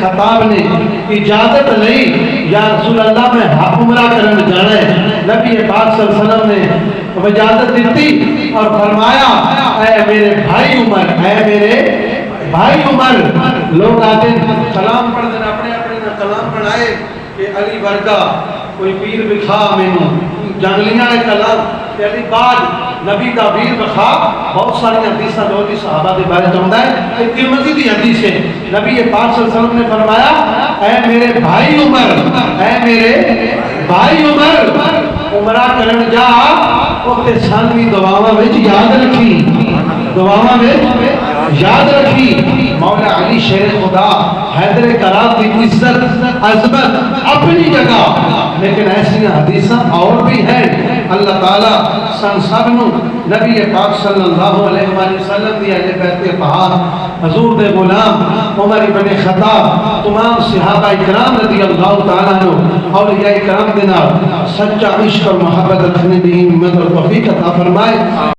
خطاب نے اجازت لئی یا رسول اللہ میں عمرہ کرنے جانا ہے، نبی پاک صلی اللہ علیہ وسلم نے اجازت دیتی اور فرمایا اے میرے بھائی عمر، اے میرے بھائی عمر، لوگ آتے کلام پڑھ دیں اپنے اپنے کلام پڑھائے کہ علی ورگا کوئی پیر بکھا مینوں جنگلیاں نے کلام کہ علی بعد نبی دا ویر بکھا، بہت ساری حدیثاں جو دی صحابہ دے بارے چاہتا ہے ایک ترمذی دی حدیث ہے، نبی پاک صلی اللہ علیہ وسلم نے فرمایا اے میرے بھائی عمر، اے میرے بھائی عمر، عمرہ کرن جا اوتے سانوی دعاواں وچ یاد رکھی، دعاواں وچ یاد رکھی مولا علی شیر خدا حیدر کرام کی عزت عظمت اپنی جگہ، لیکن ایسی حدیثاں اور بھی ہیں۔ اللہ تعالیٰ سن سب نو نبی پاک صلی اللہ علیہ وآلہ وسلم دی اہل بیت اطہار حضور دے غلام عمر بن خطاب تمام صحابہ اکرام رضی اللہ تعالیٰ عنہ اولیاء اکرام دے نال سچا عشق اور محبت رکھنے دی ہمت اور توفیق عطا فرمائے۔